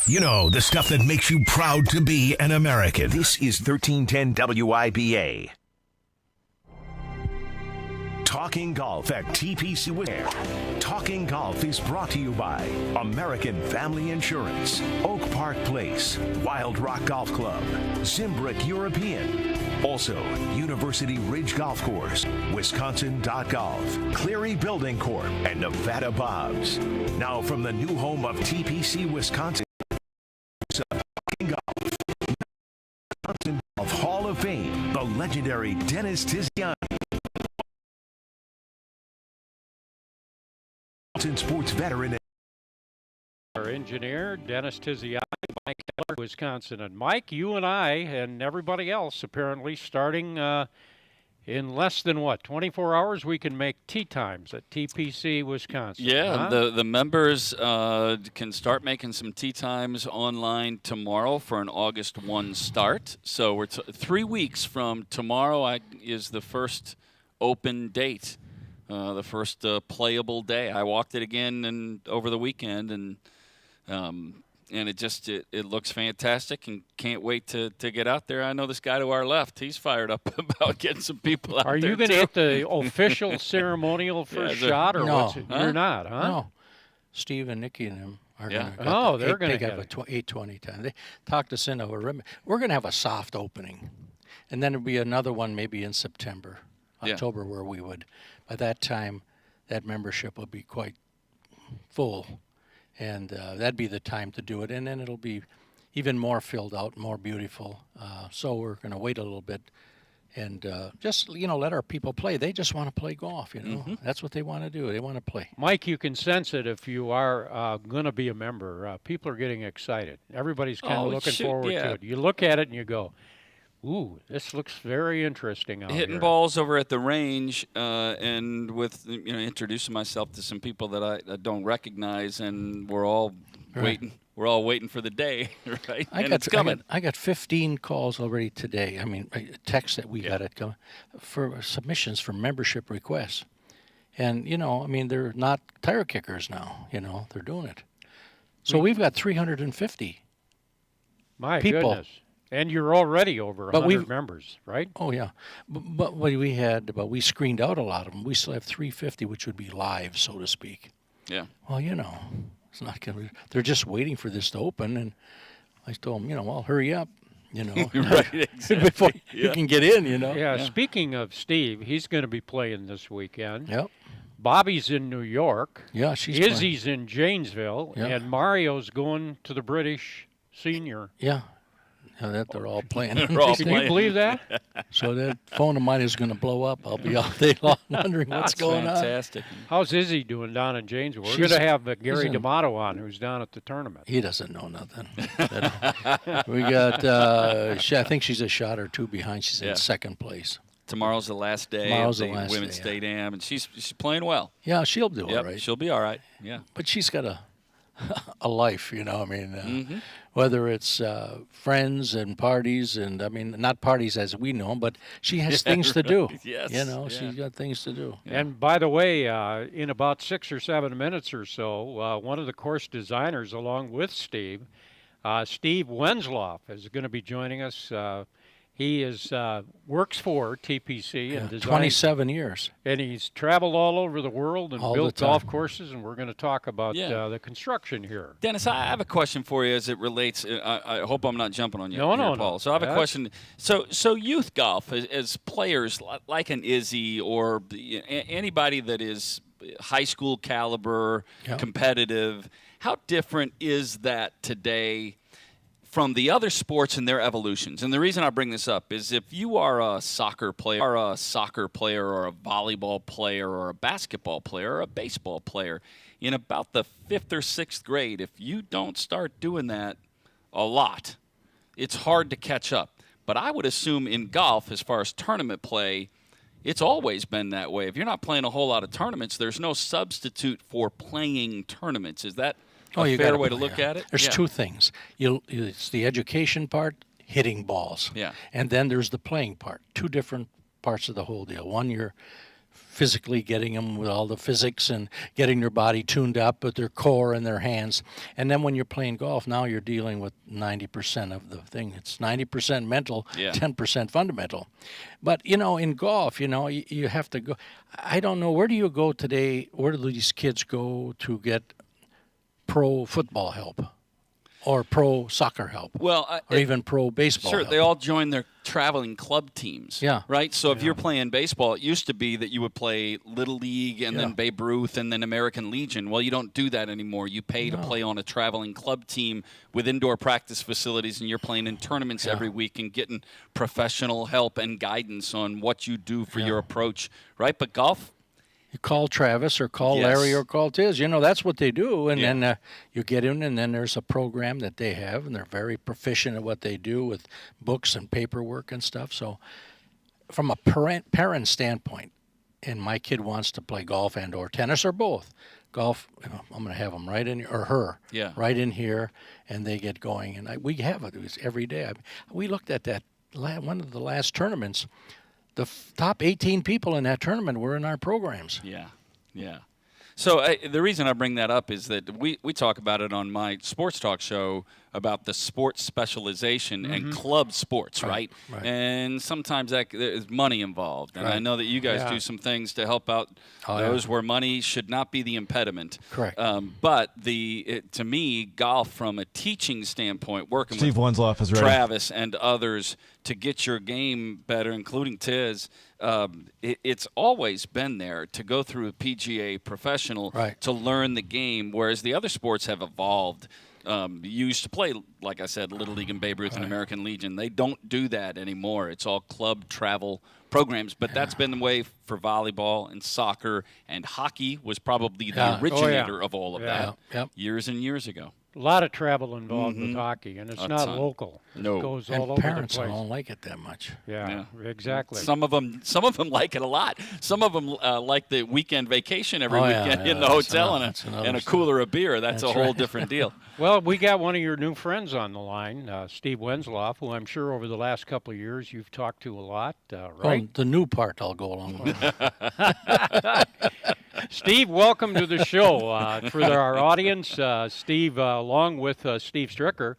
You know, the stuff that makes you proud to be an American. This is 1310 WIBA. Talking Golf at TPC. Talking Golf is brought to you by American Family Insurance, Oak Park Place, Wild Rock Golf Club, Zimbrick European, also University Ridge Golf Course, Wisconsin.Golf, Cleary Building Corp, and Nevada Bobs. Now from the new home of TPC Wisconsin, Talking Golf, Wisconsin Golf Hall of Fame, the legendary Dennis Tiziani. Sports veteran. Our engineer, Dennis Tiziani, Mike Heller, Wisconsin. And Mike, you and I and everybody else apparently starting in less than, 24 hours, we can make tee times at TPC, Wisconsin. Yeah, the members can start making some tee times online tomorrow for an August 1 start. So we're 3 weeks from tomorrow is the first open date. The first playable day. I walked it again over the weekend, and it looks fantastic, and can't wait to get out there. I know this guy to our left; he's fired up about getting some people out there. Are you going to hit the official ceremonial first shot, or no, what's it? You're not, huh? No. Steve and Nikki and him are going to. Oh, they're going to get a 8:20 time. They talked us into a ribbon. We're going to have a soft opening, and then there'll be another one maybe in September, October, where we would. By that time, that membership will be quite full, and that'd be the time to do it. And then it'll be even more filled out, more beautiful. So we're going to wait a little bit and just, let our people play. They just want to play golf, Mm-hmm. That's what they want to do. They want to play. Mike, you can sense it if you are going to be a member. People are getting excited. Everybody's kind of looking forward to it. You look at it and you go, ooh, this looks very interesting out here. Hitting balls over at the range, and with introducing myself to some people that I don't recognize, and we're all waiting. We're all waiting for the day, right? It's coming. I got 15 calls already today. I mean, texts that we got it coming for submissions for membership requests, and they're not tire kickers now. They're doing it. So we've got 350. My people. Goodness. And you're already over 100 members, right? Oh, yeah. But we screened out a lot of them. We still have 350, which would be live, so to speak. Yeah. Well, it's not going to. They're just waiting for this to open, and I told them, well, hurry up, right, exactly. before you can get in, Yeah. Speaking of Steve, he's going to be playing this weekend. Yep. Bobby's in New York. Yeah, she's Izzy's in Janesville, and Mario's going to the British Senior. Yeah. That they're all playing. Can you believe that? So that phone of mine is going to blow up. I'll be all day long wondering what's going fantastic. on. How's Izzy doing down in Janesville? We're going to have Gary D'Amato on, who's down at the tournament. He doesn't know nothing. We got, I think she's a shot or two behind. She's in second place. Tomorrow's the last day of the Women's State Am, and she's playing well. Yeah, she'll do all right. She'll be all right. Yeah. But she's got a life, whether it's friends and parties, and not parties as we know, but she has things to do. Yes. She's got things to do. Yeah. And by the way, in about 6 or 7 minutes or so, one of the course designers, along with Steve Wensloff, is going to be joining us. He works for TPC and designs 27 years. And he's traveled all over the world and built golf courses, and we're going to talk about the construction here. Dennis, I have a question for you as it relates. I hope I'm not jumping on you, No. Paul. So I have a question. So youth golf, as players like an Izzy or anybody that is high school caliber, competitive, how different is that today from the other sports and their evolutions? And the reason I bring this up is if you are a soccer player or a volleyball player or a basketball player or a baseball player, in about the 5th or 6th grade, if you don't start doing that a lot, it's hard to catch up. But I would assume in golf, as far as tournament play, it's always been that way. If you're not playing a whole lot of tournaments, there's no substitute for playing tournaments. Is that a fair way to look at it? There's two things. It's the education part, hitting balls. Yeah. And then there's the playing part. Two different parts of the whole deal. One, you're physically getting them with all the physics and getting their body tuned up with their core and their hands. And then when you're playing golf, now you're dealing with 90% of the thing. It's 90% mental, 10% fundamental. But, in golf, you have to go. I don't know, where do you go today? Where do these kids go to get pro football help? Or pro soccer help, or even pro baseball Sure, help. They all join their traveling club teams. Yeah. Right? So if you're playing baseball, it used to be that you would play Little League and then Babe Ruth and then American Legion. Well, you don't do that anymore. You pay to play on a traveling club team with indoor practice facilities, and you're playing in tournaments every week and getting professional help and guidance on what you do for your approach. Right? But golf, you call Travis or call Larry or call Tiz. That's what they do. And then you get in, and then there's a program that they have, and they're very proficient at what they do with books and paperwork and stuff. So from a parent standpoint, and my kid wants to play golf and or tennis or both, golf, I'm going to have him right in, or her, right in here, and they get going. And we have it every day. We looked at that one of the last tournaments. The top 18 people in that tournament were in our programs. Yeah. So the reason I bring that up is that we talk about it on my sports talk show about the sports specialization and club sports, right? And sometimes there's money involved. And I know that you guys do some things to help out those where money should not be the impediment. Correct. But to me, golf from a teaching standpoint, working Steve with Wensloff is ready. Travis and others to get your game better, including Tiz, it's always been there to go through a PGA professional to learn the game, whereas the other sports have evolved. You used to play, like I said, Little League and Babe Ruth and American Legion. They don't do that anymore. It's all club travel programs, but that's been the way for volleyball and soccer, and hockey was probably the originator of all of that years and years ago. A lot of travel involved with hockey, and it's not local. No. It goes and all over the parents place. don't like it that much. Yeah, exactly. Some of them like it a lot. Some of them like the weekend vacation every weekend in the hotel and a cooler of beer. That's a whole different deal. Well, we got one of your new friends on the line, Steve Wensloff, who I'm sure over the last couple of years you've talked to a lot, right? Well, the new part I'll go along with. Steve, welcome to the show. For our audience, Steve, along with Steve Stricker,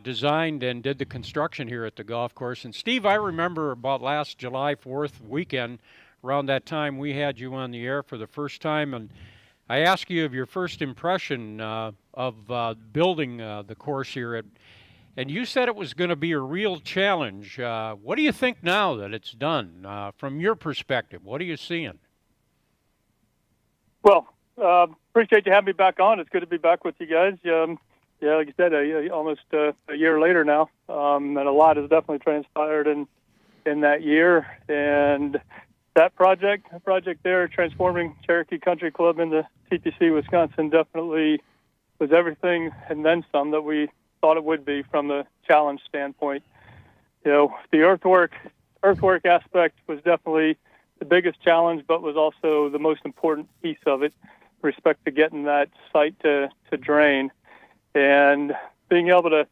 designed and did the construction here at the golf course. And Steve, I remember about last July 4th weekend, around that time we had you on the air for the first time, and I asked you of your first impression of building the course here, and you said it was going to be a real challenge. What do you think now that it's done? From your perspective, what are you seeing? Well, appreciate you having me back on. It's good to be back with you guys. Like you said, almost a year later now, and a lot has definitely transpired in that year. And that project there, transforming Cherokee Country Club into TPC Wisconsin, definitely was everything and then some that we thought it would be from the challenge standpoint. The earthwork aspect was definitely the biggest challenge, but was also the most important piece of it with respect to getting that site to drain. And being able to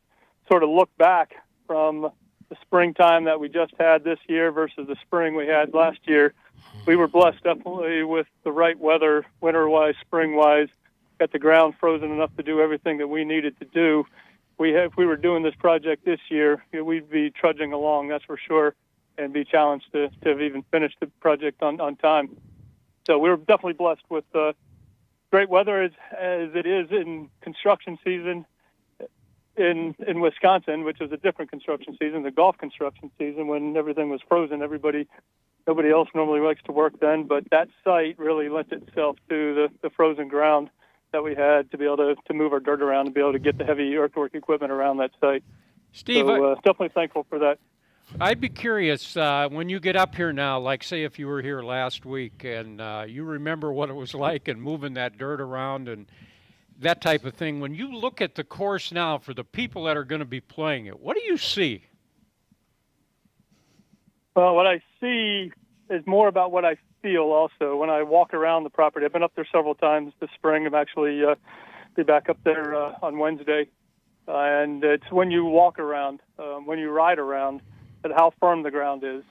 sort of look back from the springtime that we just had this year versus the spring we had last year, we were blessed definitely with the right weather, winter-wise, spring-wise, got the ground frozen enough to do everything that we needed to do. If we were doing this project this year, we'd be trudging along, that's for sure, and be challenged to have even finished the project on time. So we were definitely blessed with great weather as it is in construction season in Wisconsin, which is a different construction season, the golf construction season, when everything was frozen. Nobody else normally likes to work then, but that site really lent itself to the frozen ground that we had to be able to move our dirt around and be able to get the heavy earthwork equipment around that site. Steve, so definitely thankful for that. I'd be curious, when you get up here now, like say if you were here last week and you remember what it was like and moving that dirt around and that type of thing, when you look at the course now for the people that are going to be playing it, what do you see? Well, what I see is more about what I feel also when I walk around the property. I've been up there several times this spring. I'm actually be back up there on Wednesday. And it's when you walk around, when you ride around, and how firm the ground is.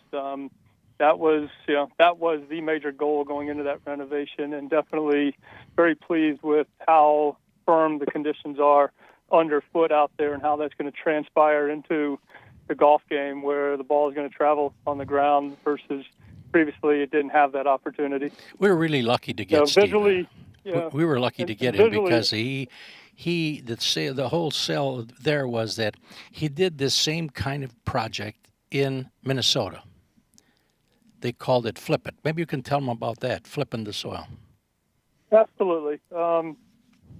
that was the major goal going into that renovation, and definitely very pleased with how firm the conditions are underfoot out there and how that's going to transpire into the golf game, where the ball is going to travel on the ground versus previously it didn't have that opportunity. We were really lucky to get Steve. Visually, we were lucky to get him because the whole sell there was that he did this same kind of project in Minnesota. They called it Flip It. Maybe you can tell them about that, flipping the soil. Absolutely.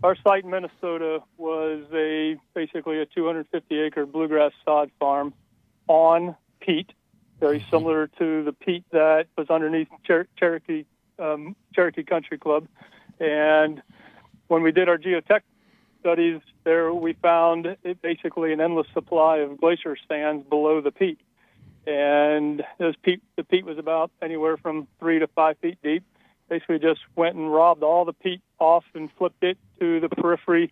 Our site in Minnesota was basically a 250-acre bluegrass sod farm on peat, very similar to the peat that was underneath Cherokee Country Club. And when we did our geotech studies there, we found basically an endless supply of glacier sands below the peat. And the peat was about anywhere from 3 to 5 feet deep. Basically just went and robbed all the peat off and flipped it to the periphery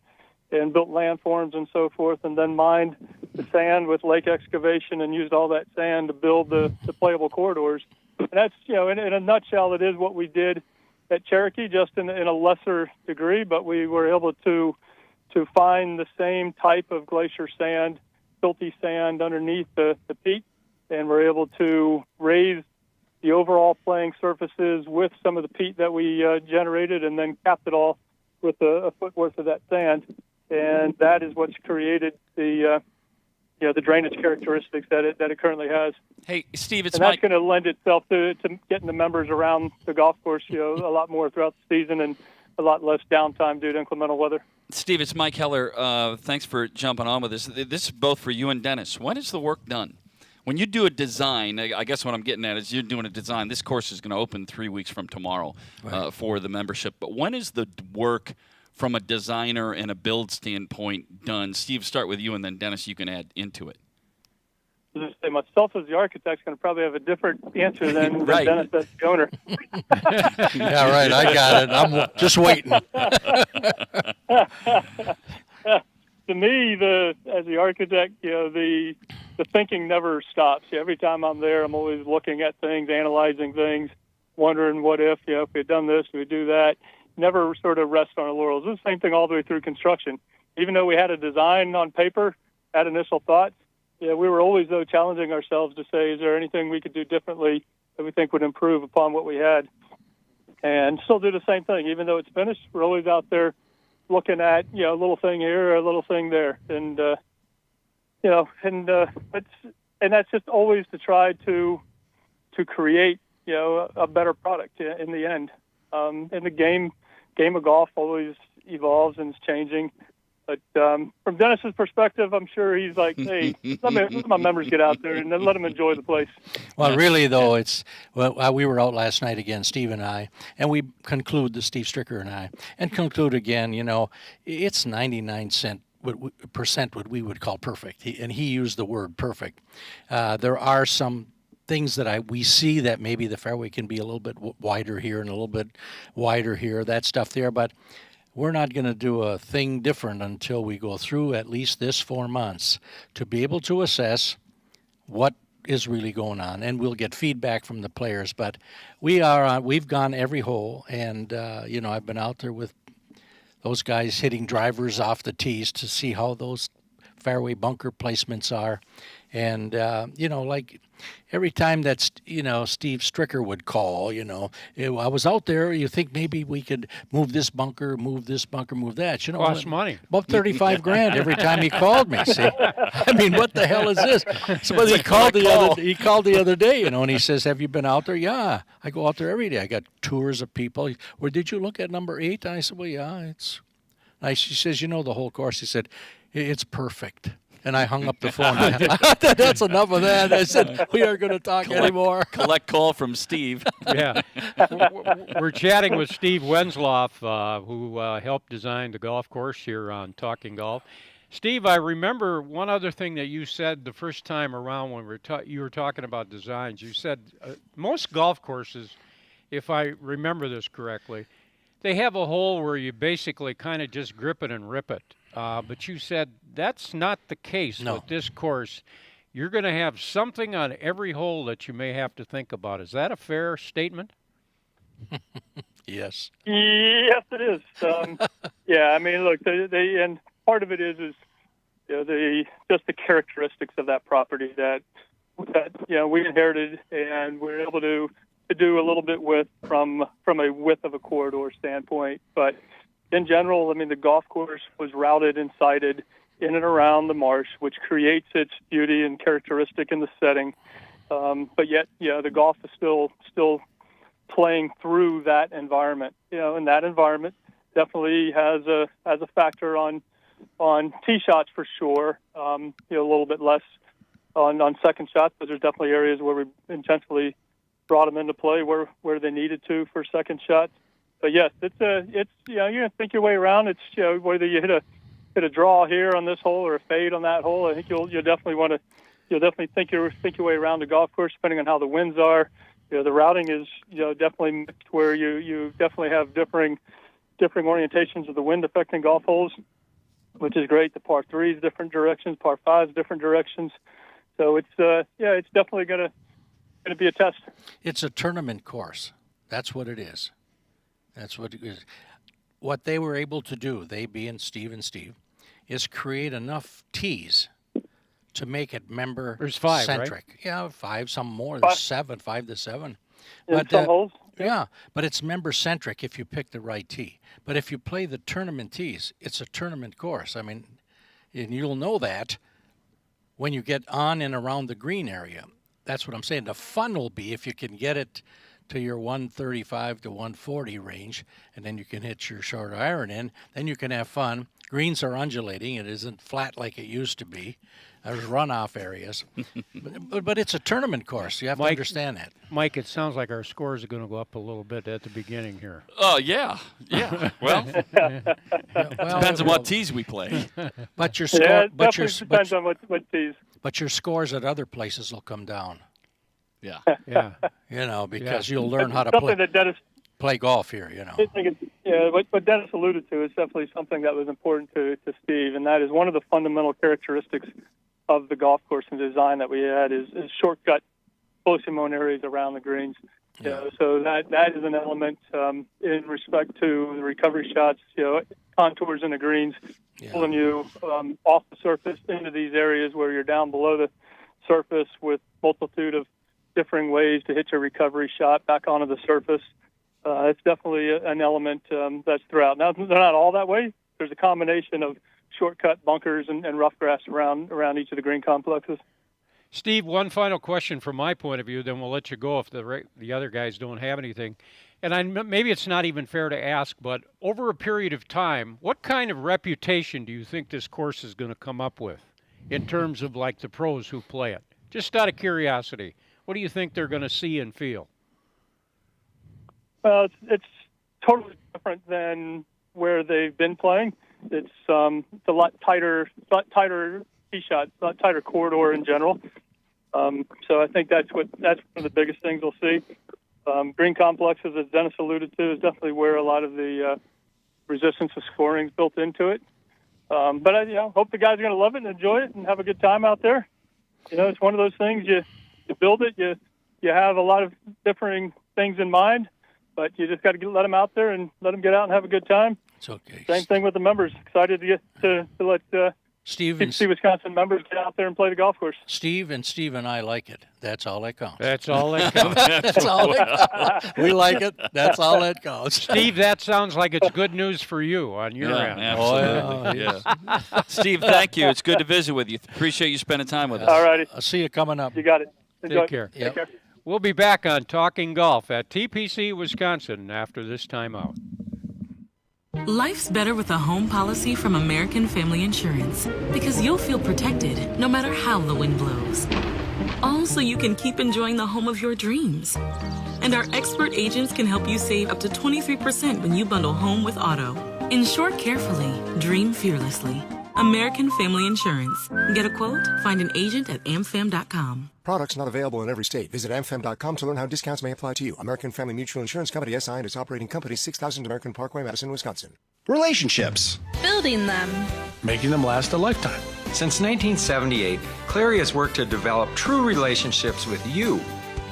and built landforms and so forth, and then mined the sand with lake excavation and used all that sand to build the playable corridors. And that's, in a nutshell, it is what we did at Cherokee, just in a lesser degree, but we were able to find the same type of glacier sand, silty sand underneath the peat, and we're able to raise the overall playing surfaces with some of the peat that we generated, and then capped it all with a foot worth of that sand. And that is what's created the drainage characteristics that it currently has. Hey, Steve, it's and that's going to lend itself to getting the members around the golf course, a lot more throughout the season and a lot less downtime due to inclement weather. Steve, it's Mike Heller. Thanks for jumping on with us. This is both for you and Dennis. When is the work done? When you do a design, I guess what I'm getting at is you're doing a design. This course is going to open 3 weeks from tomorrow for the membership. But when is the work from a designer and a build standpoint done? Steve, start with you, and then Dennis, you can add into it. Myself as the architect is going to probably have a different answer than right. Dennis as the owner. Yeah, right. I got it. I'm just waiting. To me, as the architect, the thinking never stops. Every time I'm there, I'm always looking at things, analyzing things, wondering what if we had done this, we do that. Never sort of rest on our laurels. It's the same thing all the way through construction. Even though we had a design on paper, had initial thoughts, we were always, though, challenging ourselves to say, is there anything we could do differently that we think would improve upon what we had? And still do the same thing. Even though it's finished, we're always out there looking at, a little thing here, a little thing there. And, and that's just always to try to create, a better product in the end. And the game of golf always evolves and is changing. But from Dennis's perspective, I'm sure he's like, hey, let my members get out there and then let them enjoy the place. Well, really, though, we were out last night again, Steve and I, and we conclude, Steve Stricker and I, and conclude again, it's 99% what we would call perfect. He used the word perfect. There are some things that we see that maybe the fairway can be a little bit wider here and a little bit wider here, that stuff there, but we're not going to do a thing different until we go through at least this 4 months to be able to assess what is really going on, and we'll get feedback from the players. But we've gone every hole, and I've been out there with those guys hitting drivers off the tees to see how those fairway bunker placements are. And, like every time that, Steve Stricker would call, I was out there, you think maybe we could move this bunker, move that. Cost money. About $35,000 every time he called me, see? I mean, what the hell is this? So he called the other day, and he says, have you been out there? Yeah, I go out there every day. I got tours of people. Where did you look at number 8? And I said, well, yeah, it's nice. He says, the whole course. He said, it's perfect. And I hung up the phone. That's enough of that. I said, we aren't going to talk anymore. Collect call from Steve. Yeah. We're chatting with Steve Wensloff, who helped design the golf course here on Talking Golf. Steve, I remember one other thing that you said the first time around when you were talking about designs. You said most golf courses, if I remember this correctly, they have a hole where you basically kind of just grip it and rip it. But you said that's not the case with this course. you're going to have something on every hole that you may have to think about. Is that a fair statement? Yes. Yes, it is. Yeah, I mean, look, and part of it is just the characteristics of that property that we inherited, and we're able to do a little bit with from a width of a corridor standpoint. But in general, I mean, the golf course was routed and sited in and around the marsh, which creates its beauty and characteristic in the setting. But yet, the golf is still playing through that environment. And that environment definitely has a factor on tee shots for sure. A little bit less on second shots, but there's definitely areas where we intentionally brought them into play where they needed to for second shots. But yes, it's you're gonna think your way around. It's whether you hit a draw here on this hole or a fade on that hole. I think you'll definitely think your way around the golf course, depending on how the winds are. The routing is definitely mixed, where you definitely have differing orientations of the wind affecting golf holes, which is great. The par 3s different directions, par 5s different directions. So it's definitely gonna be a test. It's a tournament course. That's what it is. That's what it is. What they were able to do, they being Steve and Steve, is create enough tees to make it member There's 5, centric. Right? Yeah, 5, some more. There's 7, 5 to 7. But some holes. Yeah, but it's member centric if you pick the right tee. But if you play the tournament tees, it's a tournament course. I mean, and you'll know that when you get on and around the green area. That's what I'm saying. The fun will be if you can get it to your 135 to 140 range, and then you can hit your short iron in. Then you can have fun. Greens are undulating. It isn't flat like it used to be. There's runoff areas. but it's a tournament course. You have to understand that. Mike, it sounds like our scores are going to go up a little bit at the beginning here. Oh, yeah. Well, depends on what tees we play. But your depends on what tees. But your scores at other places will come down. Yeah. Yeah. Because you'll learn how to something that Dennis play golf here. I think what Dennis alluded to is definitely something that was important to Steve, and that is one of the fundamental characteristics of the golf course and design that we had is shortcut close-in areas around the greens. Yeah. So that is an element in respect to the recovery shots, contours in the greens, pulling you off the surface into these areas where you're down below the surface with multitude of differing ways to hit your recovery shot back onto the surface. It's definitely an element that's throughout. Now, they're not all that way. There's a combination of shortcut bunkers and rough grass around each of the green complexes. Steve, one final question from my point of view, then we'll let you go if the other guys don't have anything. And maybe it's not even fair to ask, but over a period of time, what kind of reputation do you think this course is going to come up with in terms of like the pros who play it? Just out of curiosity, what do you think they're going to see and feel? Well, it's totally different than where they've been playing. It's a lot tighter tee shot, a lot tighter corridor in general. So I think that's one of the biggest things we'll see. Green complexes, as Dennis alluded to, is definitely where a lot of the resistance to scoring is built into it. But I hope the guys are going to love it and enjoy it and have a good time out there. It's one of those things you build it, you have a lot of differing things in mind, but you just got to let them out there and let them get out and have a good time. It's okay. Same thing with the members. Excited to get to let Steve and Wisconsin members get out there and play the golf course. Steve and I like it. That's all that counts. That's all that counts. That's all that counts. We like it. That's all that counts. Steve, that sounds like it's good news for you on your end. Absolutely. Yeah. Steve, thank you. It's good to visit with you. Appreciate you spending time with us. All righty. I'll see you coming up. You got it. Enjoy. Take care. Yep. Take care. We'll be back on Talking Golf at TPC Wisconsin after this timeout. Life's better with a home policy from American Family Insurance because you'll feel protected no matter how the wind blows. All so you can keep enjoying the home of your dreams. And our expert agents can help you save up to 23% when you bundle home with auto. Insure carefully, dream fearlessly. American Family Insurance. Get a quote? Find an agent at amfam.com. Products not available in every state. Visit amfam.com to learn how discounts may apply to you. American Family Mutual Insurance Company, SI, and its operating company, 6000 American Parkway, Madison, Wisconsin. Relationships. Building them. Making them last a lifetime. Since 1978, Clary has worked to develop true relationships with you,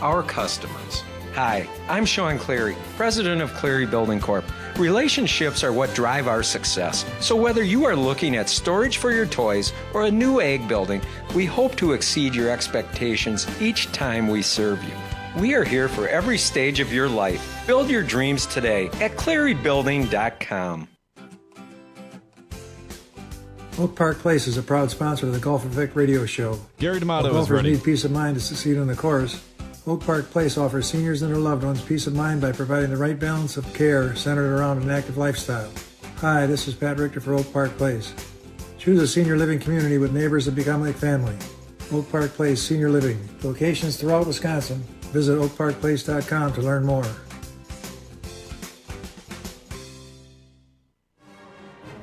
our customers. Hi, I'm Sean Clary, president of Clary Building Corp. Relationships are what drive our success. So whether you are looking at storage for your toys or a new ag building, we hope to exceed your expectations each time we serve you. We are here for every stage of your life. Build your dreams today at clarybuilding.com. Oak Park Place is a proud sponsor of the Golf and Vic radio show. Gary D'Amato While is golfers ready. need peace of mind to succeed on the course, Oak Park Place offers seniors and their loved ones peace of mind by providing the right balance of care centered around an active lifestyle. Hi, this is Pat Richter for Oak Park Place. Choose a senior living community with neighbors that become like family. Oak Park Place Senior Living. Locations throughout Wisconsin. Visit oakparkplace.com to learn more.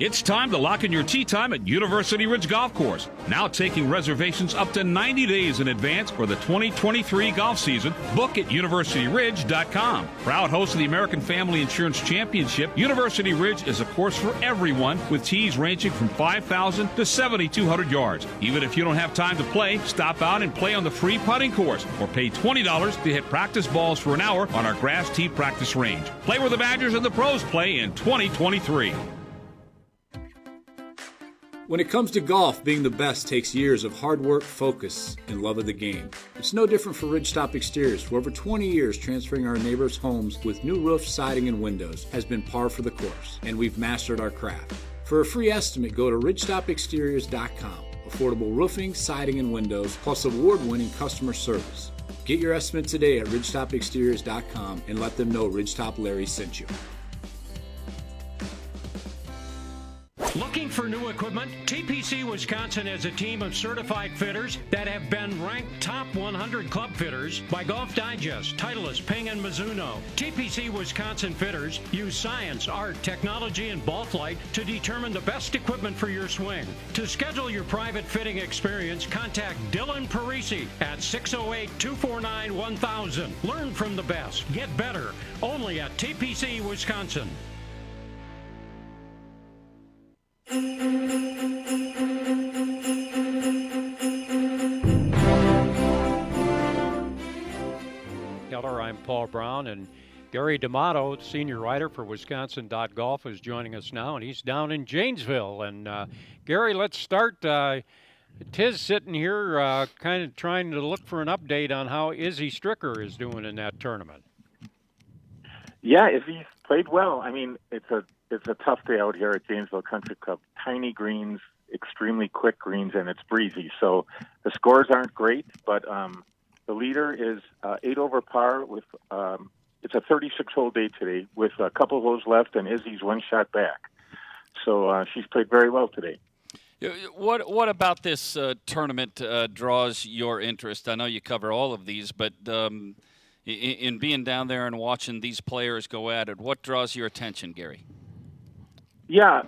It's time to lock in your tee time at University Ridge Golf Course. Now taking reservations up to 90 days in advance for the 2023 golf season. Book at universityridge.com. Proud host of the American Family Insurance Championship, University Ridge is a course for everyone with tees ranging from 5,000 to 7,200 yards. Even if you don't have time to play, stop out and play on the free putting course or pay $20 to hit practice balls for an hour on our grass tee practice range. Play where the Badgers and the pros play in 2023. When it comes to golf, being the best takes years of hard work, focus, and love of the game. It's no different for Ridgetop Exteriors. For over 20 years, transferring our neighbors' homes with new roofs, siding, and windows has been par for the course, and we've mastered our craft. For a free estimate, go to ridgetopexteriors.com. Affordable roofing, siding, and windows, plus award-winning customer service. Get your estimate today at ridgetopexteriors.com and let them know Ridgetop Larry sent you. Looking for new equipment? TPC Wisconsin has a team of certified fitters that have been ranked top 100 club fitters by Golf Digest, Titleist, Ping, and Mizuno. TPC Wisconsin fitters use science, art, technology, and ball flight to determine the best equipment for your swing. To schedule your private fitting experience, contact Dylan Parisi at 608-249-1000. Learn from the best. Get better. Only at TPC Wisconsin. Heller, I'm Paul Braun, and Gary D'Amato, senior writer for Wisconsin.Golf, is joining us now, and he's down in Janesville. And Gary, let's start. Tiz sitting here kind of trying to look for an update on how Izzy Stricker is doing in that tournament. Yeah, Izzy's played well. I mean, it's a tough day out here at Janesville Country Club. Tiny greens, extremely quick greens, and it's breezy. So the scores aren't great, but the leader is 8 over par with it's a 36-hole day today with a couple of holes left, and Izzy's one shot back. So she's played very well today. What about this tournament draws your interest? I know you cover all of these, but in being down there and watching these players go at it, what draws your attention, Gary? Yeah,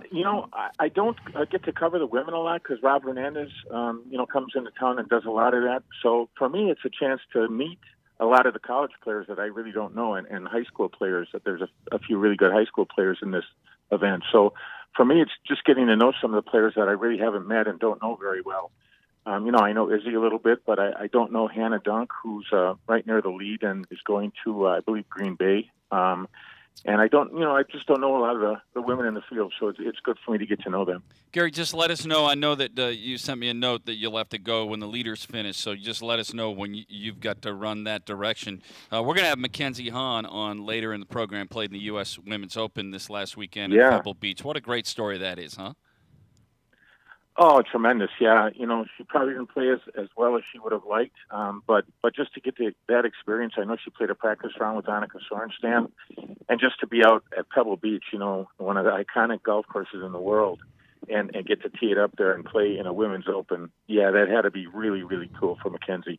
I don't get to cover the women a lot because Rob Hernandez, comes into town and does a lot of that. So for me, it's a chance to meet a lot of the college players that I really don't know and high school players. That there's a few really good high school players in this event. So for me, it's just getting to know some of the players that I really haven't met and don't know very well. I know Izzy a little bit, but I don't know Hannah Dunk, who's right near the lead and is going to, I believe, Green Bay. And I just don't know a lot of the women in the field, so it's good for me to get to know them. Gary, just let us know. I know that you sent me a note that you'll have to go when the leaders finish, so just let us know when you've got to run that direction. We're going to have MacKenzie Hahn on later in the program, played in the U.S. Women's Open this last weekend at Pebble Beach. What a great story that is, huh? Oh, tremendous! Yeah, she probably didn't play as well as she would have liked, but just to get that experience, I know she played a practice round with Annika Sorenstam, and just to be out at Pebble Beach, one of the iconic golf courses in the world, and get to tee it up there and play in a Women's Open, yeah, that had to be really, really cool for MacKenzie.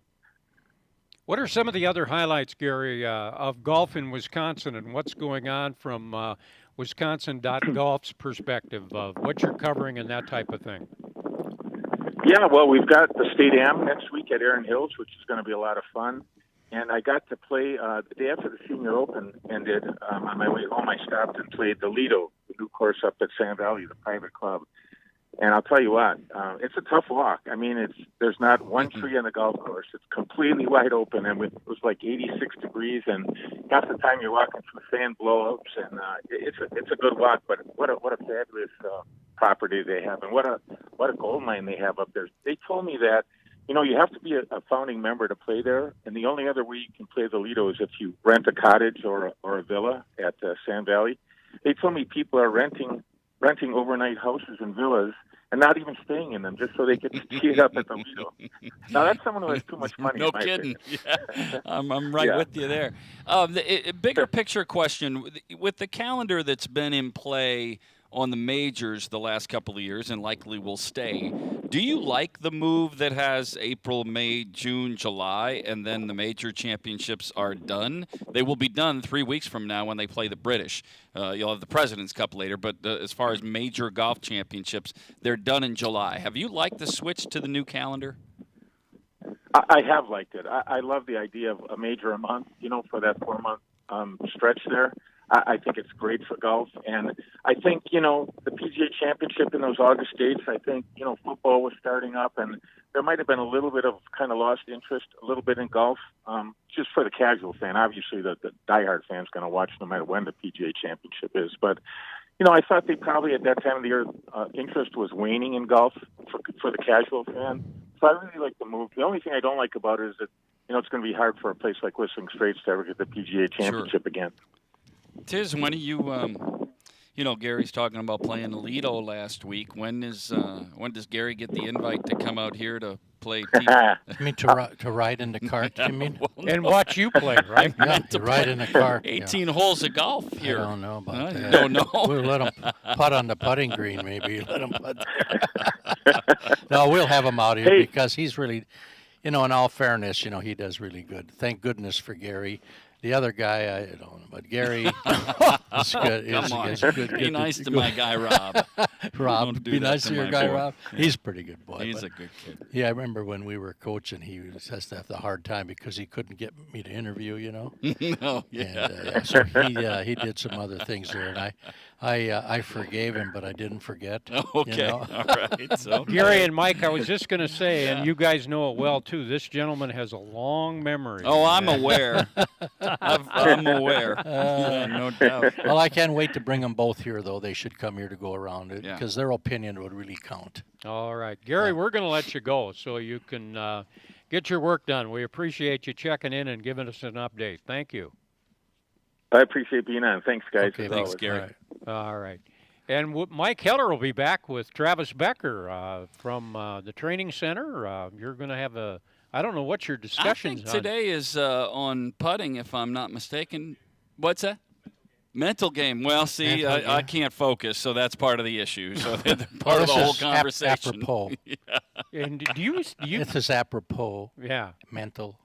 What are some of the other highlights, Gary, of golf in Wisconsin and what's going on from Wisconsin.Golf's perspective of what you're covering and that type of thing? Yeah, well, we've got the State Am next week at Erin Hills, which is going to be a lot of fun. And I got to play the day after the Senior Open ended. On my way home, I stopped and played the Lido, the new course up at Sand Valley, the private club. And I'll tell you what, it's a tough walk. I mean, there's not one tree on the golf course. It's completely wide open, and it was like 86 degrees, and half the time you're walking through sand blowups, and it's a good walk. But what a fabulous property they have, and what a gold mine they have up there. They told me that, you know, you have to be a founding member to play there, and the only other way you can play the Lido is if you rent a cottage or a villa at Sand Valley. They told me people are renting overnight houses and villas and not even staying in them just so they could tee it up at the Lido. Now, that's someone who has too much money. No kidding. Yeah. I'm right with you there. The bigger picture question, with the calendar that's been in play on the majors the last couple of years and likely will stay, do you like the move that has April, May, June, July, and then the major championships are done? They will be done 3 weeks from now when they play the British. You'll have the President's Cup later, but as far as major golf championships, they're done in July. Have you liked the switch to the new calendar? I have liked it. I love the idea of a major a month, you know, for that 4-month stretch there. I think it's great for golf. And I think, you know, the PGA Championship in those August dates, I think, you know, football was starting up, and there might have been a little bit of kind of lost interest a little bit in golf, just for the casual fan. Obviously, the diehard fan's going to watch no matter when the PGA Championship is. But, you know, I thought they probably at that time of the year, interest was waning in golf for the casual fan. So I really like the move. The only thing I don't like about it is that, you know, it's going to be hard for a place like Whistling Straits to ever get the PGA Championship again. Tiz, when are you, you know, Gary's talking about playing the Lido last week. When does Gary get the invite to come out here to play? You mean to ride in the cart, you mean? And watch you play, right? Yeah, to ride in the cart. 18 holes of golf here. I don't know about that. Don't know. We'll let him putt on the putting green, maybe. Let him putt there. No, we'll have him out here because he's really, you know, in all fairness, you know, he does really good. Thank goodness for Gary. The other guy, I don't know, but Gary is good. Come on. Be nice to my guy, Rob. Rob, be nice to your guy, Rob. He's a pretty good boy. He's a good kid. Yeah, I remember when we were coaching, he has to have the hard time because he couldn't get me to interview, you know. No, yeah. And, so he did some other things there, and I forgave him, but I didn't forget. Okay, you know? all right. So Gary and Mike, I was just going to say, and you guys know it well too. This gentleman has a long memory. Oh, I'm aware. I'm aware. No doubt. Well, I can't wait to bring them both here, though. They should come here to go around it because their opinion would really count. All right, Gary, we're going to let you go so you can get your work done. We appreciate you checking in and giving us an update. Thank you. I appreciate being on. Thanks, guys. Okay, thanks, Gary. All right. And Mike Heller will be back with Travis Becker from the training center. You're going to have I don't know what your discussions I think today is on putting, if I'm not mistaken. What's that? Mental game. Well, see, I can't focus, so that's part of the issue. So part of the whole conversation. Apropos. Yeah. And do you? This is apropos. Yeah. Mental.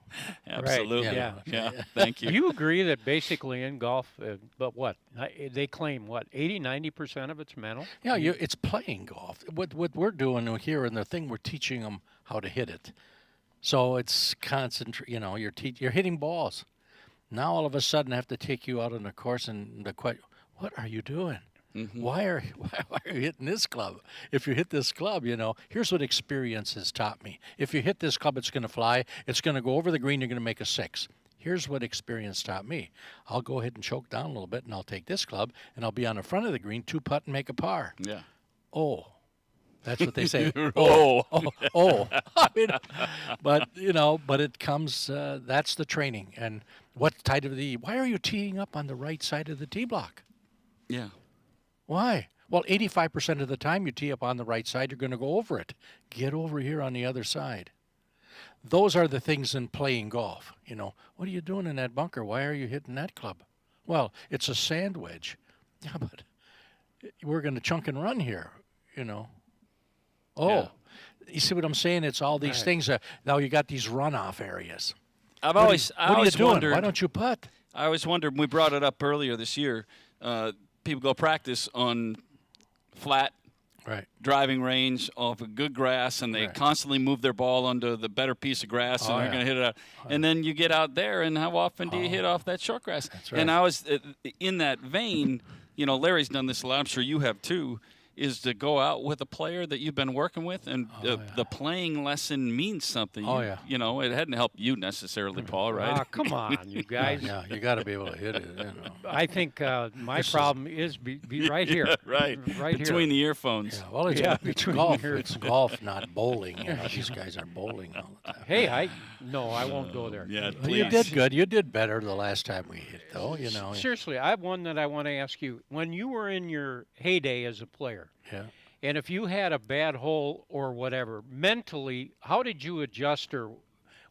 Absolutely. Right. Yeah. Thank you. Do you agree that basically in golf, but what? They claim, 80, 90% of it's mental? Yeah, it's playing golf. What we're doing here and the thing, we're teaching them how to hit it. So it's you know, you're hitting balls. Now all of a sudden I have to take you out on the course and what are you doing? Mm-hmm. Why are you hitting this club? If you hit this club, you know, here's what experience has taught me. If you hit this club, it's going to fly. It's going to go over the green. You're going to make a 6. Here's what experience taught me. I'll go ahead and choke down a little bit, and I'll take this club, and I'll be on the front of the green, 2-putt, and make a par. Yeah. Oh. That's what they say. Oh. I mean, but it comes. That's the training. And what side of why are you teeing up on the right side of the tee block? Yeah. Why? Well, 85% of the time you tee up on the right side, you're going to go over it. Get over here on the other side. Those are the things in playing golf. You know, what are you doing in that bunker? Why are you hitting that club? Well, it's a sand wedge. Yeah, but we're going to chunk and run here. You know. Oh, yeah. You see what I'm saying? It's all these things. Now you got these runoff areas. What are you doing? Wondered, why don't you putt? I always wondered, we brought it up earlier this year, people go practice on flat driving range off of good grass, and they constantly move their ball onto the better piece of grass, and they're going to hit it out. And then you get out there, and how often do you hit off that short grass? That's right. And I was in that vein, you know, Larry's done this a lot. I'm sure you have too. is to go out with a player that you've been working with, and the playing lesson means something. You know, it hadn't helped you necessarily, Paul, right? Ah, come on, you guys. Yeah, you got to be able to hit it. You know. I think my problem is be right here. right between the earphones. Yeah, well, it's golf. It's golf, not bowling. You know, these guys are bowling all the time. Hey, I won't go there. Yeah, well, you did good. You did better the last time we hit, though. You know. Seriously, I have one that I want to ask you. When you were in your heyday as a player, and if you had a bad hole or whatever, mentally, how did you adjust, or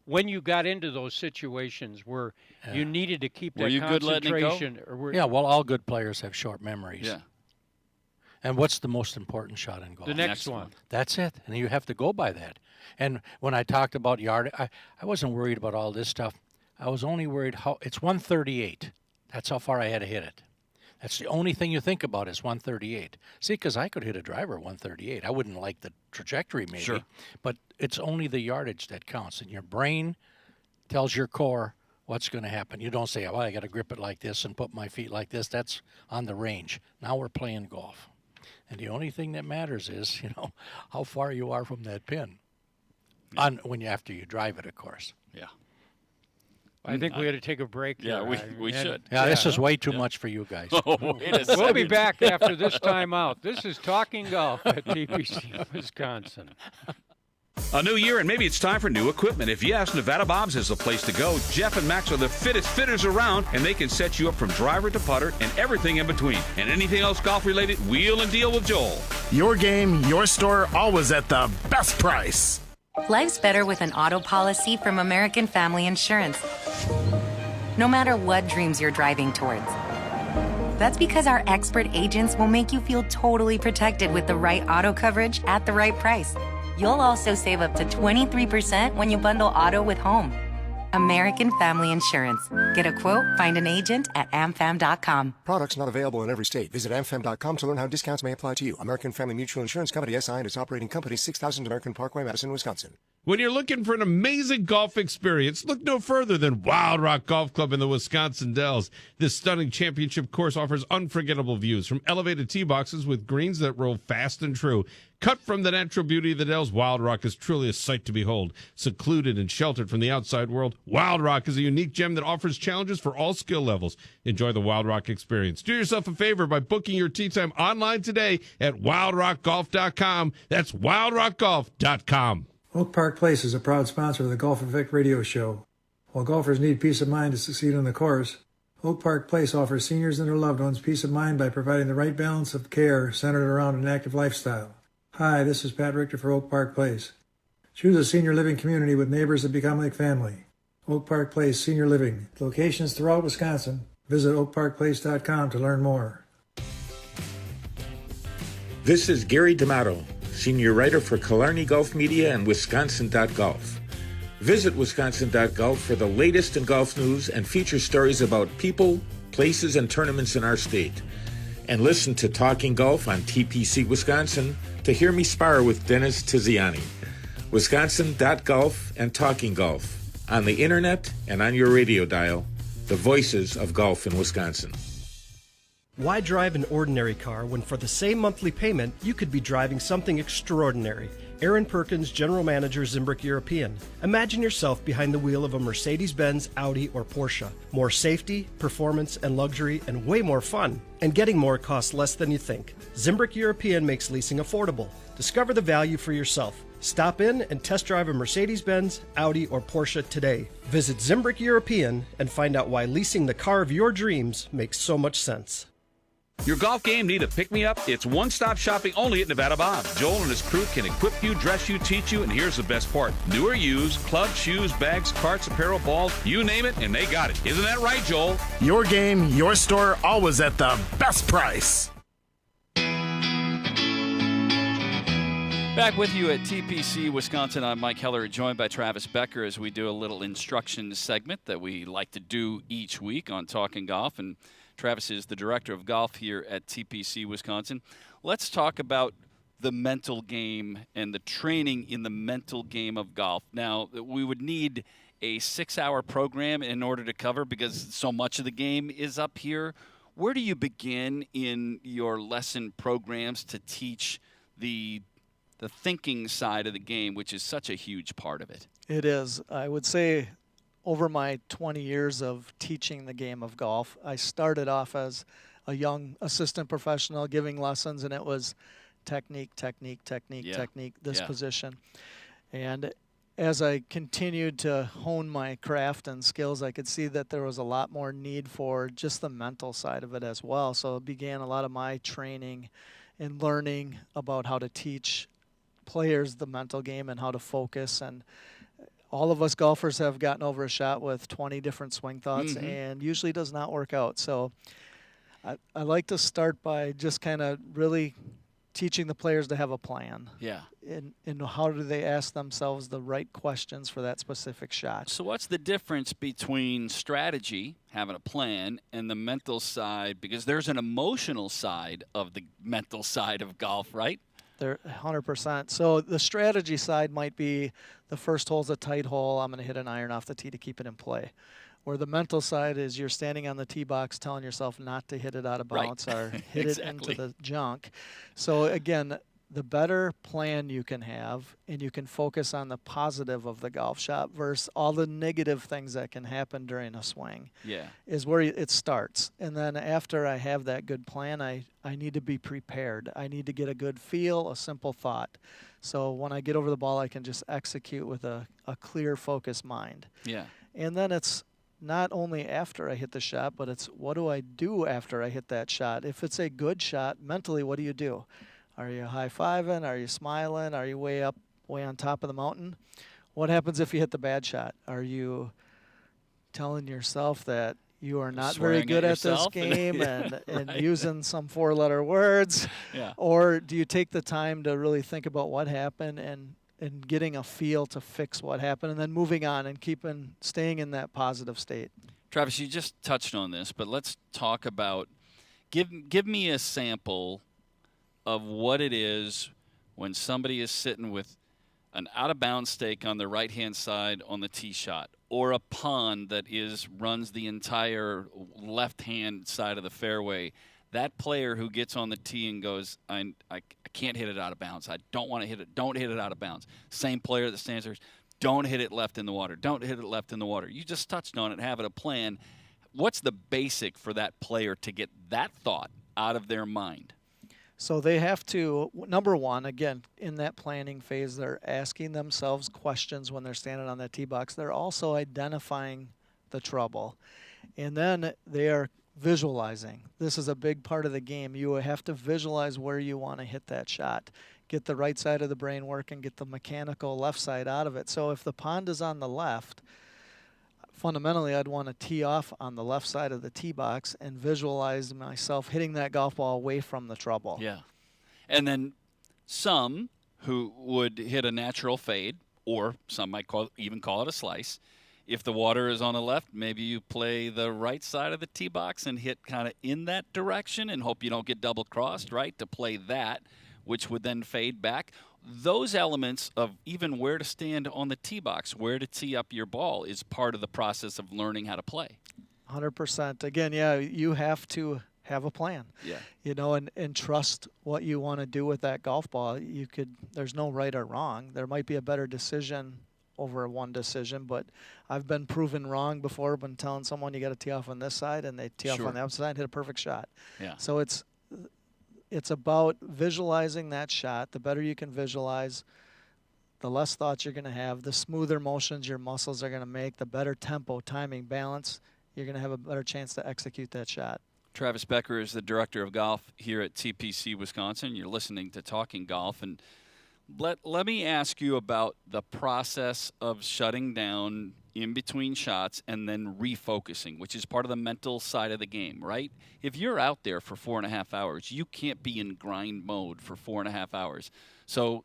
when you got into those situations where you needed to keep that concentration? Well, all good players have short memories. Yeah. And what's the most important shot in golf? The next one. That's it. And you have to go by that. And when I talked about yard, I wasn't worried about all this stuff. I was only worried it's 138. That's how far I had to hit it. That's the only thing you think about is 138. See, because I could hit a driver 138. I wouldn't like the trajectory maybe, but it's only the yardage that counts. And your brain tells your core what's going to happen. You don't say, I got to grip it like this and put my feet like this. That's on the range. Now we're playing golf. And the only thing that matters is, how far you are from that pin. After you drive it, of course. Yeah. I think we had to take a break. Yeah, we should. Yeah, this is way too much for you guys. Oh, wait a second. We'll be back after this time out. This is Talking Golf at TPC Wisconsin. A new year, and maybe it's time for new equipment. If yes, Nevada Bob's is the place to go. Jeff and Max are the fittest fitters around, and they can set you up from driver to putter and everything in between. And anything else golf-related, wheel and deal with Joel. Your game, your store, always at the best price. Life's better with an auto policy from American Family Insurance. No matter what dreams you're driving towards. That's because our expert agents will make you feel totally protected with the right auto coverage at the right price. You'll also save up to 23% when you bundle auto with home. American Family Insurance. Get a quote, find an agent at amfam.com. Products not available in every state. Visit amfam.com to learn how discounts may apply to you. American Family Mutual Insurance Company, SI, and its operating company, 6000 American Parkway, Madison, Wisconsin. When you're looking for an amazing golf experience, look no further than Wild Rock Golf Club in the Wisconsin Dells. This stunning championship course offers unforgettable views from elevated tee boxes with greens that roll fast and true. Cut from the natural beauty of the Dells, Wild Rock is truly a sight to behold. Secluded and sheltered from the outside world, Wild Rock is a unique gem that offers challenges for all skill levels. Enjoy the Wild Rock experience. Do yourself a favor by booking your tee time online today at wildrockgolf.com. That's wildrockgolf.com. Oak Park Place is a proud sponsor of the Golf Effect radio show. While golfers need peace of mind to succeed on the course, Oak Park Place offers seniors and their loved ones peace of mind by providing the right balance of care centered around an active lifestyle. Hi, this is Pat Richter for Oak Park Place. Choose a senior living community with neighbors that become like family. Oak Park Place Senior Living. Locations throughout Wisconsin. Visit oakparkplace.com to learn more. This is Gary D'Amato, senior writer for Killarney Golf Media and Wisconsin.Golf. Visit Wisconsin.Golf for the latest in golf news and feature stories about people, places, and tournaments in our state. And listen to Talking Golf on TPC Wisconsin to hear me spar with Dennis Tiziani. Wisconsin.Golf and Talking Golf. On the internet and on your radio dial, the voices of golf in Wisconsin. Why drive an ordinary car when for the same monthly payment you could be driving something extraordinary? Aaron Perkins, General Manager, Zimbrick European. Imagine yourself behind the wheel of a Mercedes-Benz, Audi, or Porsche. More safety, performance, and luxury, and way more fun. And getting more costs less than you think. Zimbrick European makes leasing affordable. Discover the value for yourself. Stop in and test drive a Mercedes-Benz, Audi, or Porsche today. Visit Zimbrick European and find out why leasing the car of your dreams makes so much sense. Your golf game need a pick-me-up? It's one-stop shopping only at Nevada Bob's. Joel and his crew can equip you, dress you, teach you, and here's the best part. New or used, clubs, shoes, bags, carts, apparel, balls, you name it, and they got it. Isn't that right, Joel? Your game, your store, always at the best price. Back with you at TPC Wisconsin. I'm Mike Heller, joined by Travis Becker as we do a little instruction segment that we like to do each week on Talking Golf. And Travis is the director of golf here at TPC Wisconsin. Let's talk about the mental game and the training in the mental game of golf. Now, we would need a 6-hour program in order to cover because so much of the game is up here. Where do you begin in your lesson programs to teach the thinking side of the game, which is such a huge part of it? It is. I would say over my 20 years of teaching the game of golf, I started off as a young assistant professional giving lessons, and it was technique, this position. And as I continued to hone my craft and skills, I could see that there was a lot more need for just the mental side of it as well. So it began a lot of my training and learning about how to teach players the mental game and how to focus. And all of us golfers have gotten over a shot with 20 different swing thoughts, and usually does not work out. So I like to start by just kind of really teaching the players to have a plan. Yeah. And how do they ask themselves the right questions for that specific shot. So what's the difference between strategy, having a plan, and the mental side? Because there's an emotional side of the mental side of golf, right? They're 100%. So the strategy side might be the first hole's a tight hole. I'm going to hit an iron off the tee to keep it in play. Where the mental side is you're standing on the tee box telling yourself not to hit it out of bounds or hit it into the junk. So again, the better plan you can have, and you can focus on the positive of the golf shot versus all the negative things that can happen during a swing, is where it starts. And then after I have that good plan, I need to be prepared. I need to get a good feel, a simple thought. So when I get over the ball, I can just execute with a clear, focused mind. Yeah. And then it's not only after I hit the shot, but it's what do I do after I hit that shot? If it's a good shot, mentally, what do you do? Are you high-fiving? Are you smiling? Are you way up, way on top of the mountain? What happens if you hit the bad shot? Are you telling yourself that you are not very good at this game and using some four-letter words? Yeah. Or do you take the time to really think about what happened and getting a feel to fix what happened, and then moving on and staying in that positive state? Travis, you just touched on this, but let's talk about, give me a sample of what it is when somebody is sitting with an out-of-bounds stake on the right-hand side on the tee shot, or a pond that runs the entire left-hand side of the fairway. That player who gets on the tee and goes, I can't hit it out of bounds. I don't want to hit it. Don't hit it out of bounds. Same player that stands there, don't hit it left in the water. Don't hit it left in the water. You just touched on it, having a plan. What's the basic for that player to get that thought out of their mind? So they have to, number one, again, in that planning phase, they're asking themselves questions when they're standing on that tee box. They're also identifying the trouble. And then they are visualizing. This is a big part of the game. You have to visualize where you want to hit that shot. Get the right side of the brain working, get the mechanical left side out of it. So if the pond is on the left, fundamentally I'd want to tee off on the left side of the tee box and visualize myself hitting that golf ball away from the trouble. Yeah. And then some who would hit a natural fade, or some might even call it a slice. If the water is on the left, maybe you play the right side of the tee box and hit kind of in that direction and hope you don't get double-crossed, right, to play that, which would then fade back. Those elements of even where to stand on the tee box, where to tee up your ball, is part of the process of learning how to play. 100%. Again, yeah, you have to have a plan. Yeah. You know, and trust what you want to do with that golf ball. There's no right or wrong. There might be a better decision over one decision, but I've been proven wrong before when telling someone you got to tee off on this side, and they tee off on the other side and hit a perfect shot. Yeah. So it's about visualizing that shot. The better you can visualize, the less thoughts you're going to have, the smoother motions your muscles are going to make, the better tempo, timing, balance, you're going to have a better chance to execute that shot. Travis Becker is the director of golf here at TPC Wisconsin. You're listening to Talking Golf, and let me ask you about the process of shutting down in between shots and then refocusing, which is part of the mental side of the game, right? If you're out there for 4.5 hours, you can't be in grind mode for 4.5 hours. So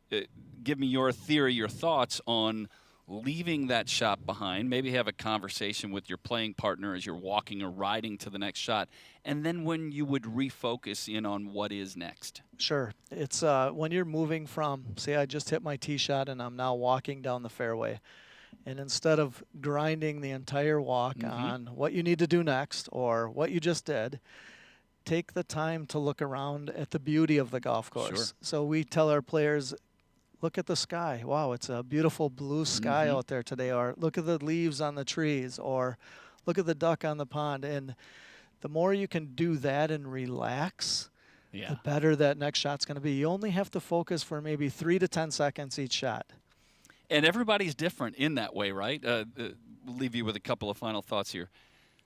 give me your theory, your thoughts on leaving that shot behind, maybe have a conversation with your playing partner as you're walking or riding to the next shot, and then when you would refocus in on what is next. Sure. It's when you're moving from, say I just hit my tee shot and I'm now walking down the fairway, and instead of grinding the entire walk on what you need to do next or what you just did, take the time to look around at the beauty of the golf course. Sure. So we tell our players, look at the sky. Wow, it's a beautiful blue sky out there today. Or look at the leaves on the trees. Or look at the duck on the pond. And the more you can do that and relax, the better that next shot's going to be. You only have to focus for maybe 3 to 10 seconds each shot. And everybody's different in that way, right? We'll leave you with a couple of final thoughts here.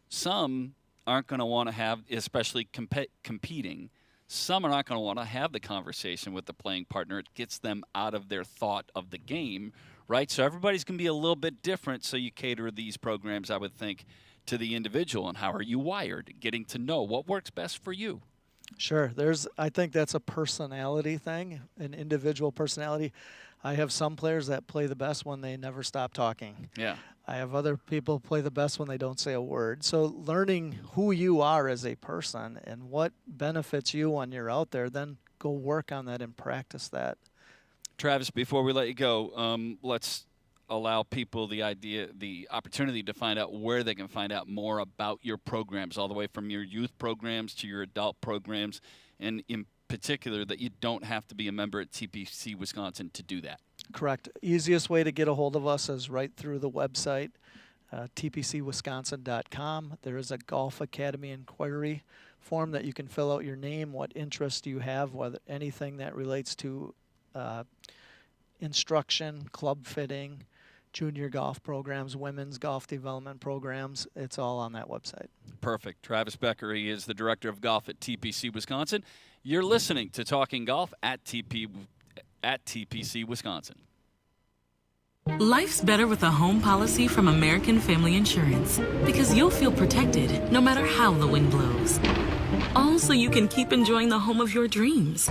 Some aren't going to want to have, especially competing, some are not going to want to have the conversation with the playing partner. It gets them out of their thought of the game, right? So everybody's going to be a little bit different, so you cater these programs, I would think, to the individual. And how are you wired? Getting to know what works best for you. Sure. I think that's a personality thing, an individual personality. I have some players that play the best when they never stop talking. Yeah. I have other people play the best when they don't say a word. So learning who you are as a person and what benefits you when you're out there, then go work on that and practice that. Travis, before we let you go, let's allow people the opportunity to find out where they can find out more about your programs, all the way from your youth programs to your adult programs, and in particular that you don't have to be a member at TPC Wisconsin to do that. Correct. Easiest way to get a hold of us is right through the website, tpcwisconsin.com. There is a Golf Academy inquiry form that you can fill out your name, what interest you have, whether anything that relates to instruction, club fitting, junior golf programs, women's golf development programs. It's all on that website. Perfect. Travis Becker, he is the director of golf at TPC Wisconsin. You're listening to Talking Golf at TPC Wisconsin. Life's better with a home policy from American Family Insurance because you'll feel protected no matter how the wind blows. All so you can keep enjoying the home of your dreams.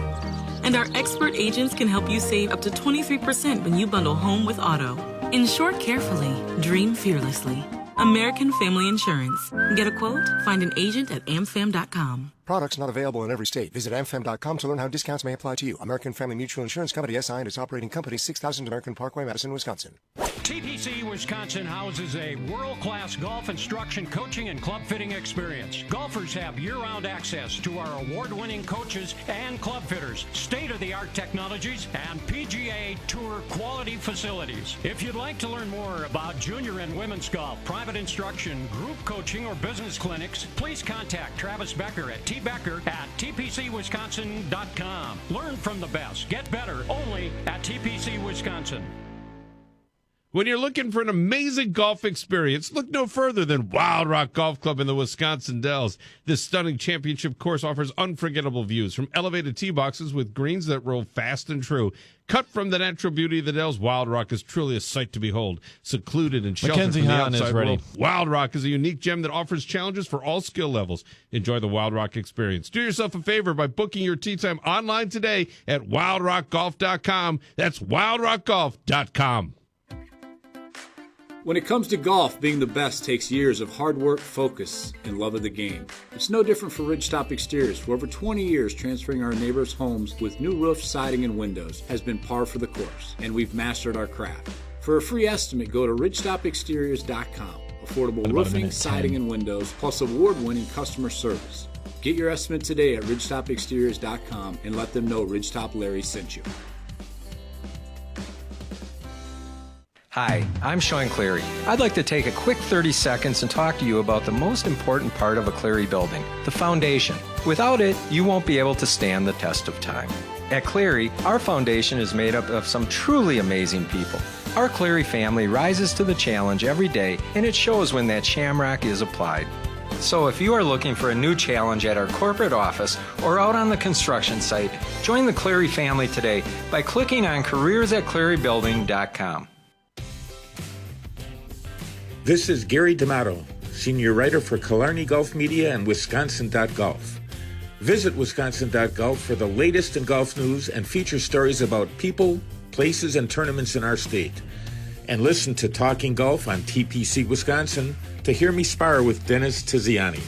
And our expert agents can help you save up to 23% when you bundle home with auto. Insure carefully, dream fearlessly. American Family Insurance. Get a quote? Find an agent at amfam.com. Products not available in every state. Visit amfam.com to learn how discounts may apply to you. American Family Mutual Insurance Company, SI, and its operating company, 6000 American Parkway, Madison, Wisconsin. TPC Wisconsin houses a world-class golf instruction, coaching, and club fitting experience. Golfers have year-round access to our award-winning coaches and club fitters, state-of-the-art technologies, and PGA Tour quality facilities. If you'd like to learn more about junior and women's golf, private instruction, group coaching, or business clinics, please contact Travis Becker at tbecker@tpcwisconsin.com. Learn from the best. Get better only at TPC Wisconsin. When you're looking for an amazing golf experience, look no further than Wild Rock Golf Club in the Wisconsin Dells. This stunning championship course offers unforgettable views from elevated tee boxes with greens that roll fast and true. Cut from the natural beauty of the Dells, Wild Rock is truly a sight to behold. Secluded and sheltered from the Hahn outside is ready. world, Wild Rock is a unique gem that offers challenges for all skill levels. Enjoy the Wild Rock experience. Do yourself a favor by booking your tee time online today at wildrockgolf.com. That's wildrockgolf.com. When it comes to golf, being the best takes years of hard work, focus, and love of the game. It's no different for Ridgetop Exteriors. For over 20 years, transferring our neighbors' homes with new roofs, siding, and windows has been par for the course, and we've mastered our craft. For a free estimate, go to ridgetopexteriors.com. Affordable roofing, siding, and windows, plus award-winning customer service. Get your estimate today at ridgetopexteriors.com and let them know Ridgetop Larry sent you. Hi, I'm Sean Cleary. I'd like to take a quick 30 seconds and talk to you about the most important part of a Cleary building, the foundation. Without it, you won't be able to stand the test of time. At Cleary, our foundation is made up of some truly amazing people. Our Cleary family rises to the challenge every day, and it shows when that shamrock is applied. So if you are looking for a new challenge at our corporate office or out on the construction site, join the Cleary family today by clicking on careersatclearybuilding.com. This is Gary D'Amato, senior writer for Killarney Golf Media and Wisconsin.Golf. Visit Wisconsin.Golf for the latest in golf news and feature stories about people, places, and tournaments in our state. And listen to Talking Golf on TPC Wisconsin to hear me spar with Dennis Tiziani.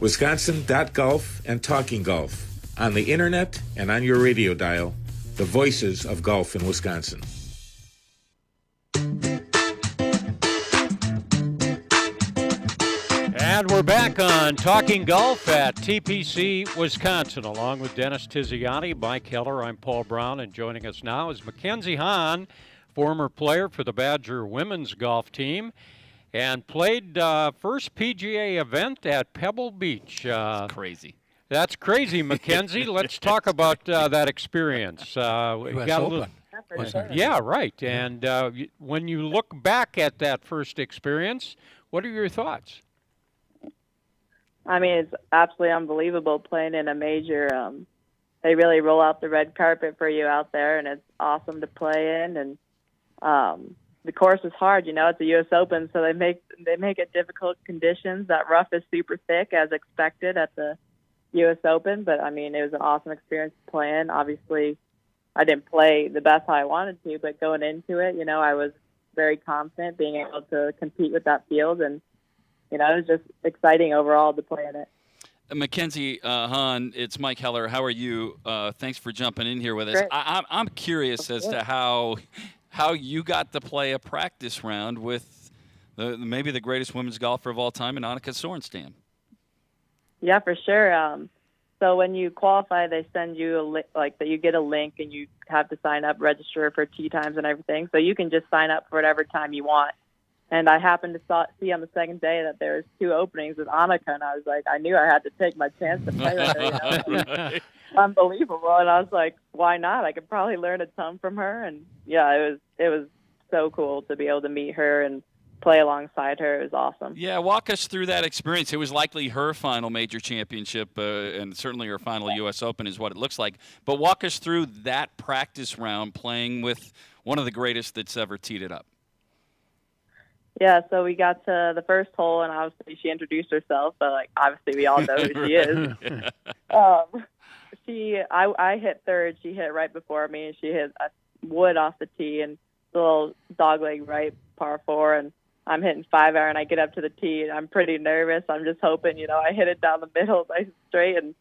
Wisconsin.Golf and Talking Golf. On the internet and on your radio dial, the voices of golf in Wisconsin. And we're back on Talking Golf at TPC, Wisconsin, along with Dennis Tiziani, Mike Heller. I'm Paul Braun, and joining us now is MacKenzie Hahn, former player for the Badger women's golf team, and played first PGA event at Pebble Beach. Crazy. That's crazy, MacKenzie. Let's talk about that experience. Yeah, right. And when you look back at that first experience, what are your thoughts? I mean, it's absolutely unbelievable playing in a major. They really roll out the red carpet for you out there, and it's awesome to play in. And the course is hard, you know. It's a U.S. Open, so they make it difficult conditions. That rough is super thick, as expected at the U.S. Open. But I mean, it was an awesome experience to play in. Obviously, I didn't play the best I wanted to, but going into it, you know, I was very confident being able to compete with that field, and you know, it was just exciting overall to play in it. MacKenzie Hahn, it's Mike Heller. How are you? Thanks for jumping in here with us. I'm curious as to how you got to play a practice round with maybe the greatest women's golfer of all time, in Annika Sorenstam. Yeah, for sure. So when you qualify, they send you you get a link, and you have to sign up, register for tee times and everything. So you can just sign up for whatever time you want. And I happened to see on the second day that there was 2 openings with Annika, and I was like, I knew I had to take my chance to play with her. You know? Right. Unbelievable. And I was like, why not? I could probably learn a ton from her. And yeah, it was so cool to be able to meet her and play alongside her. It was awesome. Yeah, walk us through that experience. It was likely her final major championship, and certainly her final U.S. Open is what it looks like. But walk us through that practice round playing with one of the greatest that's ever teed it up. Yeah, so we got to the first hole, and obviously she introduced herself, but obviously we all know who she is. I hit third. She hit right before me, and she hit a wood off the tee and the little dogleg right par 4, and I'm hitting 5-iron. I get up to the tee, and I'm pretty nervous. I'm just hoping, you know, I hit it down the middle nice and straight, and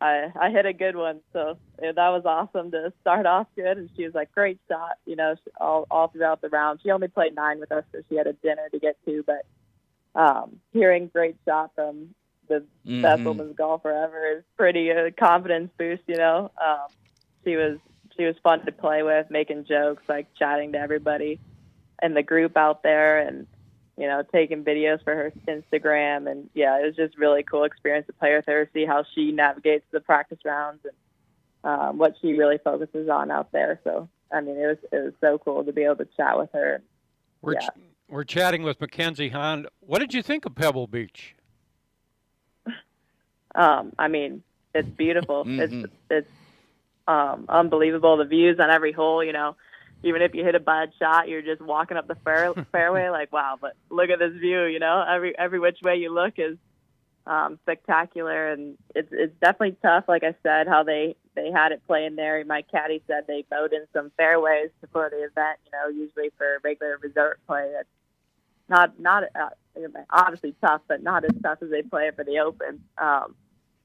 I hit a good one. So that was awesome to start off good. And she was like, great shot, you know, all throughout the round. She only played 9 with us, so she had a dinner to get to. But hearing great shot from the best women's golfer ever is pretty confidence boost, you know. She was fun to play with, making jokes, chatting to everybody in the group out there, and you know, taking videos for her Instagram. And yeah, it was just really cool experience to play with her, see how she navigates the practice rounds and what she really focuses on out there. So I mean, it was so cool to be able to chat with her. We're chatting with MacKenzie Hahn. What did you think of Pebble Beach? I mean, it's beautiful. It's unbelievable. The views on every hole, you know, even if you hit a bad shot, you're just walking up the fairway like, wow, but look at this view, you know, every which way you look is spectacular. And it's definitely tough. Like I said, how they had it playing there. My caddy said they bowed in some fairways for the event, you know, usually for regular resort play. It's not obviously tough, but not as tough as they play it for the Open.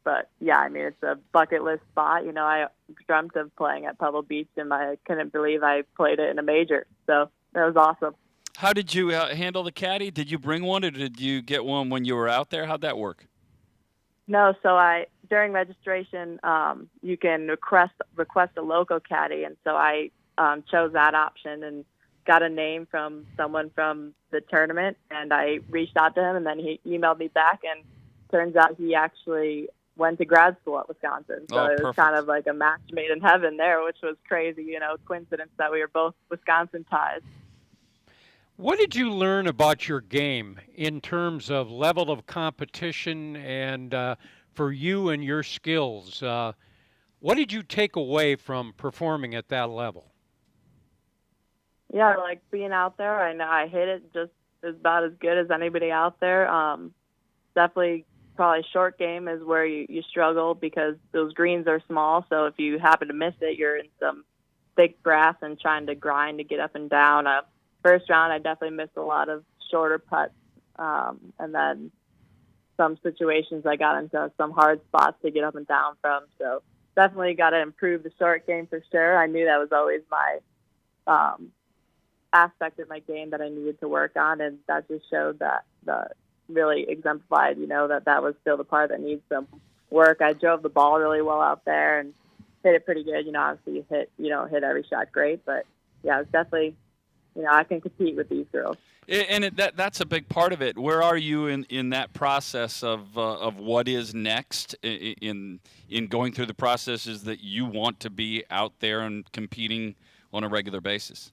But yeah, I mean, it's a bucket list spot. You know, I dreamt of playing at Pebble Beach, and I couldn't believe I played it in a major. So that was awesome. How did you handle the caddy? Did you bring one, or did you get one when you were out there? How'd that work? No, so during registration, you can request a local caddy, and so I chose that option and got a name from someone from the tournament, and I reached out to him, and then he emailed me back, and turns out he actually went to grad school at Wisconsin. So it was kind of like a match made in heaven there, which was crazy, you know, coincidence that we were both Wisconsin ties. What did you learn about your game in terms of level of competition and for you and your skills? What did you take away from performing at that level? Yeah, like being out there, I hit it just about as good as anybody out there. Definitely probably short game is where you struggle because those greens are small. So if you happen to miss it, you're in some thick grass and trying to grind to get up and down. First round, I definitely missed a lot of shorter putts. And then some situations I got into some hard spots to get up and down from. So definitely got to improve the short game for sure. I knew that was always my aspect of my game that I needed to work on, and that just showed that really exemplified, that was still the part that needs some work. I drove the ball really well out there and hit it pretty good. Obviously you hit every shot great, but yeah, it's definitely, I can compete with these girls. And that's a big part of it. Where are you in that process of what is next in going through the processes that you want to be out there and competing on a regular basis?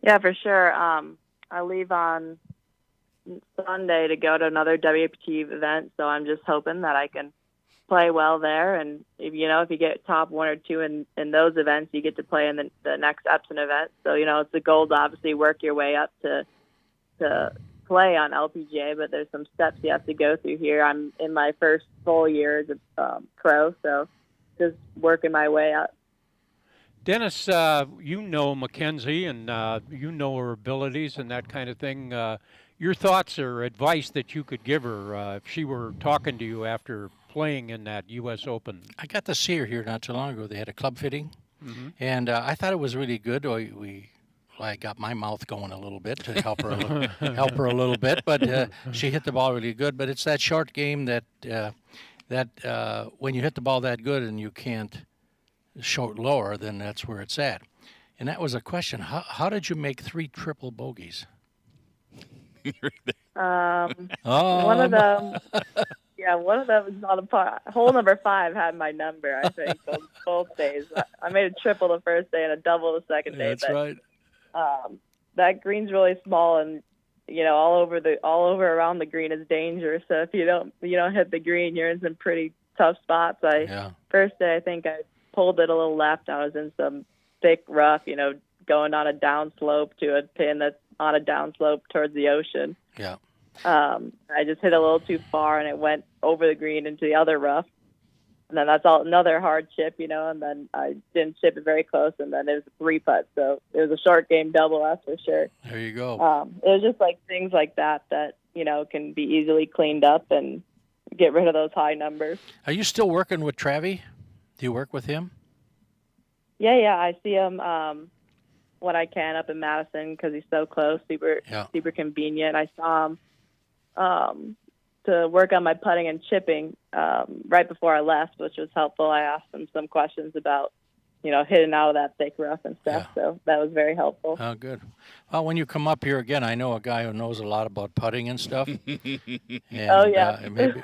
Yeah, for sure. I leave on Sunday to go to another WPT event, so I'm just hoping that I can play well there. And if you get top 1 or 2 in those events, you get to play in the next Epson event. So it's a goal to obviously work your way up to play on LPGA, but there's some steps you have to go through here. I'm in my first full year as a pro, so just working my way up. Dennis, you know MacKenzie, and you know her abilities and that kind of thing. Your thoughts or advice that you could give her if she were talking to you after playing in that U.S. Open? I got to see her here not too long ago. They had a club fitting, and I thought it was really good. I got my mouth going a little bit to help her a little bit, but she hit the ball really good. But it's that short game that when you hit the ball that good and you can't short lower, then that's where it's at. And that was a question. How did you make 3 triple bogeys? One of them. Yeah, one of them was on a par. Hole number 5 had my number, I think, both days. I made a triple the first day and a double the second day. That's right. That green's really small, and all over around the green is dangerous. So if you don't hit the green, you're in some pretty tough spots. First day, I think I pulled it a little left. I was in some thick rough, going on a down slope to a pin that's on a down slope towards the ocean. Yeah. I just hit a little too far, and it went over the green into the other rough. And then that's another hard chip, and then I didn't chip it very close, and then it was a 3-putt. So it was a short game double, that's for sure. There you go. It was just like things like that can be easily cleaned up and get rid of those high numbers. Are you still working with Travie? Do you work with him? Yeah, I see him when I can up in Madison because he's so close, super convenient. I saw him to work on my putting and chipping right before I left, which was helpful. I asked him some questions about, hitting out of that thick rough and stuff, so that was very helpful. Oh, good. Well, when you come up here again, I know a guy who knows a lot about putting and stuff. And, maybe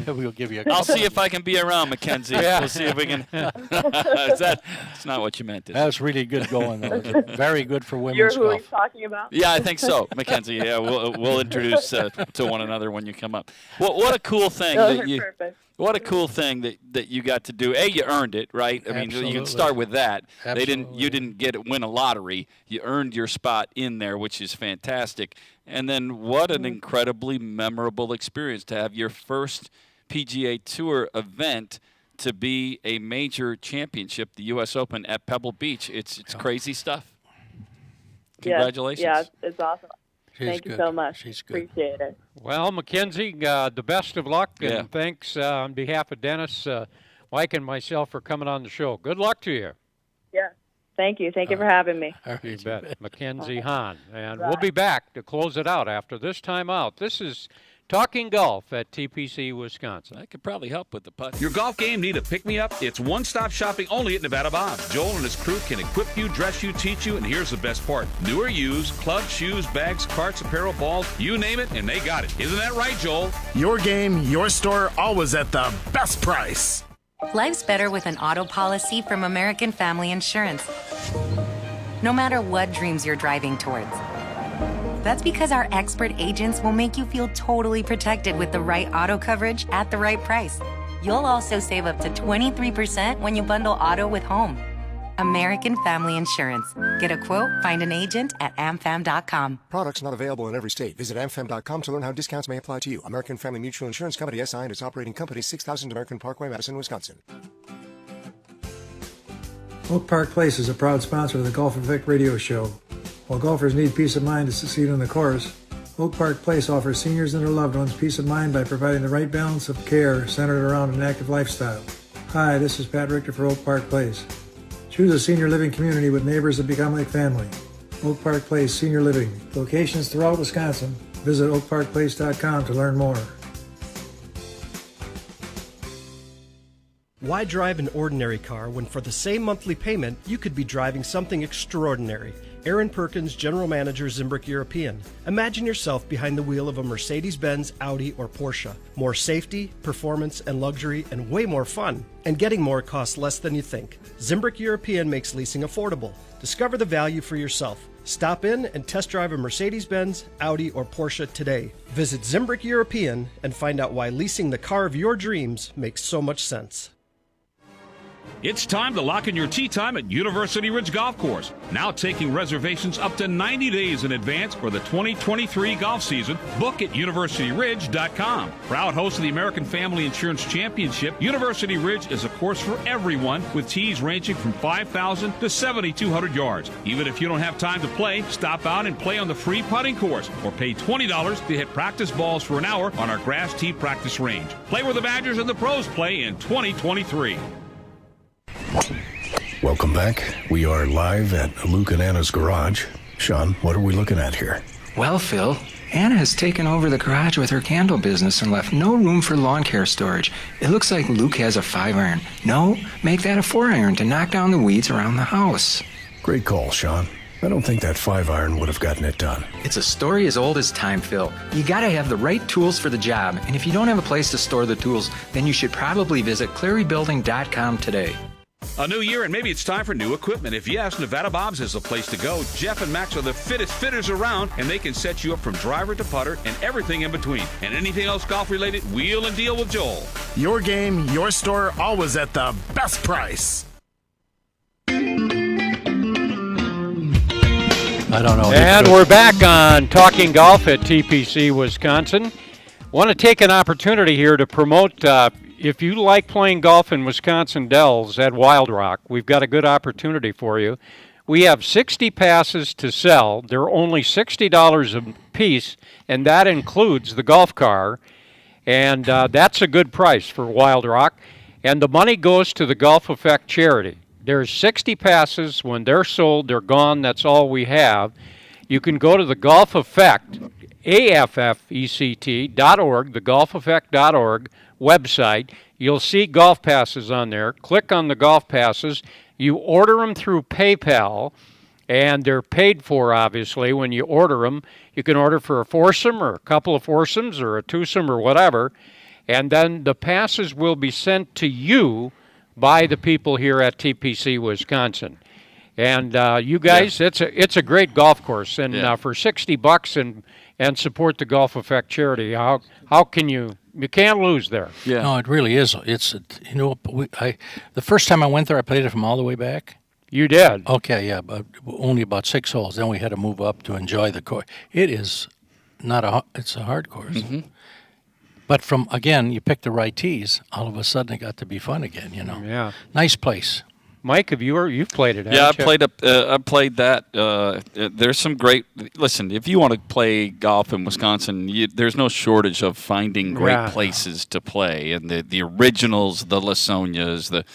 we'll give you a call. I'll see if I can be around, MacKenzie. We'll see if we can. That's not what you meant. That was really good going, though. Very good for women's golf. You're who golf. he's talking about? Yeah, I think so, MacKenzie. Yeah, we'll introduce to one another when you come up. What a cool thing that you. Perfect. What a cool thing that you got to do. You earned it, right? I mean, you can start with that. Absolutely. You didn't win a lottery. You earned your spot in there, which is fantastic. And then what an incredibly memorable experience to have your first PGA Tour event to be a major championship, the U.S. Open at Pebble Beach. It's crazy stuff. Congratulations. Yeah, it's awesome. Thank you so much. She's good. Appreciate it. Well, MacKenzie, the best of luck, and thanks on behalf of Dennis, Mike, and myself for coming on the show. Good luck to you. Yeah. Thank you. Thank you for having me. You bet. MacKenzie Hahn. And we'll be back to close it out after this time out. This is Talking Golf at TPC, Wisconsin. I could probably help with the putt. Your golf game need a pick-me-up? It's one-stop shopping only at Nevada Bob. Joel and his crew can equip you, dress you, teach you, and here's the best part. New or used, clubs, shoes, bags, carts, apparel, balls, you name it, and they got it. Isn't that right, Joel? Your game, your store, always at the best price. Life's better with an auto policy from American Family Insurance. No matter what dreams you're driving towards. That's because our expert agents will make you feel totally protected with the right auto coverage at the right price. You'll also save up to 23% when you bundle auto with home. American Family Insurance. Get a quote, find an agent at amfam.com. Products not available in every state. Visit amfam.com to learn how discounts may apply to you. American Family Mutual Insurance Company, SI, and its operating company, 6000 American Parkway, Madison, Wisconsin. Oak Park Place is a proud sponsor of the Golf Effect Radio Show. While golfers need peace of mind to succeed on the course, Oak Park Place offers seniors and their loved ones peace of mind by providing the right balance of care centered around an active lifestyle. Hi, this is Pat Richter for Oak Park Place. Choose a senior living community with neighbors that become like family. Oak Park Place Senior Living. Locations throughout Wisconsin. Visit oakparkplace.com to learn more. Why drive an ordinary car when for the same monthly payment, you could be driving something extraordinary? Aaron Perkins, General Manager, Zimbrick European. Imagine yourself behind the wheel of a Mercedes-Benz, Audi, or Porsche. More safety, performance, and luxury, and way more fun. And getting more costs less than you think. Zimbrick European makes leasing affordable. Discover the value for yourself. Stop in and test drive a Mercedes-Benz, Audi, or Porsche today. Visit Zimbrick European and find out why leasing the car of your dreams makes so much sense. It's time to lock in your tee time at University Ridge Golf Course. Now taking reservations up to 90 days in advance for the 2023 golf season. Book at universityridge.com. Proud host of the American Family Insurance Championship, University Ridge is a course for everyone with tees ranging from 5,000 to 7,200 yards. Even if you don't have time to play, stop out and play on the free putting course or pay $20 to hit practice balls for an hour on our grass tee practice range. Play where the Badgers and the pros play in 2023. Welcome back. We are live at Luke and Anna's garage. Sean, what are we looking at here? Well, Phil, Anna has taken over the garage with her candle business and left no room for lawn care storage. It looks like Luke has a 5-iron. No, make that a 4-iron to knock down the weeds around the house. Great call, Sean. I don't think that 5-iron would have gotten it done. It's a story as old as time, Phil. You gotta have the right tools for the job, and if you don't have a place to store the tools, then you should probably visit clearybuilding.com today. A new year, and maybe it's time for new equipment. If yes, Nevada Bob's is the place to go. Jeff and Max are the fittest fitters around, and they can set you up from driver to putter and everything in between. And anything else golf-related, wheel and deal with Joel. Your game, your store, always at the best price. I don't know. And we're back on Talking Golf at TPC Wisconsin. Want to take an opportunity here to promote, if you like playing golf in Wisconsin Dells at Wild Rock, we've got a good opportunity for you. We have 60 passes to sell. They're only $60 a piece, and that includes the golf car. And that's a good price for Wild Rock. And the money goes to the Golf Effect charity. There's 60 passes. When they're sold, they're gone. That's all we have. You can go to the Golf Effect, AFFECT.org, the golfeffect.org website. You'll see golf passes on there. Click on the golf passes. You order them through PayPal, and they're paid for, obviously, when you order them. You can order for a foursome or a couple of foursomes or a twosome or whatever, and then the passes will be sent to you by the people here at TPC Wisconsin. And you guys, it's a great golf course, and for $60 and support the Golf Effect charity, how can you can't lose there? Yeah. No, it really is. It's the first time I went there, I played it from all the way back. You did? Okay, yeah, but only about 6 holes. Then we had to move up to enjoy the course. It is it's a hard course. Mm-hmm. But you pick the right tees, all of a sudden it got to be fun again, Yeah. Nice place. Mike, you've played it? Yeah, I played that. There's some great. Listen, if you want to play golf in Wisconsin, there's no shortage of finding great places to play, and the originals, the Lasonias, the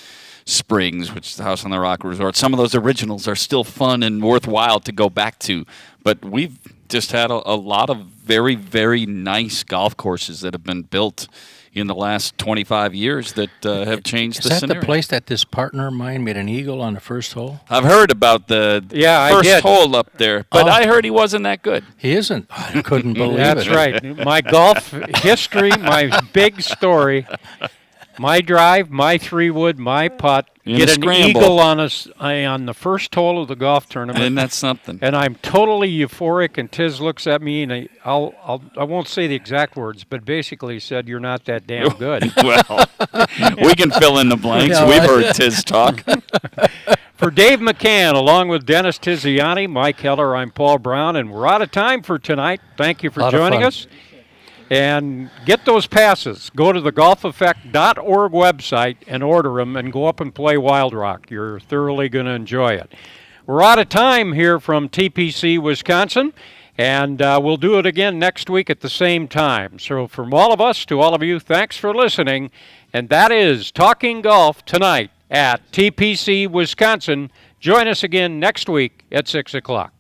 Springs, which is the House on the Rock Resort. Some of those originals are still fun and worthwhile to go back to, but we've just had a lot of very, very nice golf courses that have been built in the last 25 years that have changed the scenario. Is that the place that this partner of mine made an eagle on the first hole? I've heard about the first hole up there, but I heard he wasn't that good. He isn't. I couldn't believe it. That's right. My golf history, my big story, my drive, my 3-wood, my putt, get an eagle on the first hole of the golf tournament. And that's something. And I'm totally euphoric, and Tiz looks at me, and I won't say the exact words, but basically he said, "You're not that damn good." Well, we can fill in the blanks. We've heard Tiz talk. For Dave McCann, along with Dennis Tiziani, Mike Heller, I'm Paul Braun, and we're out of time for tonight. Thank you for joining us. And get those passes. Go to the golfeffect.org website and order them and go up and play Wild Rock. You're thoroughly going to enjoy it. We're out of time here from TPC Wisconsin, and we'll do it again next week at the same time. So from all of us to all of you, thanks for listening. And that is Talking Golf tonight at TPC Wisconsin. Join us again next week at 6 o'clock.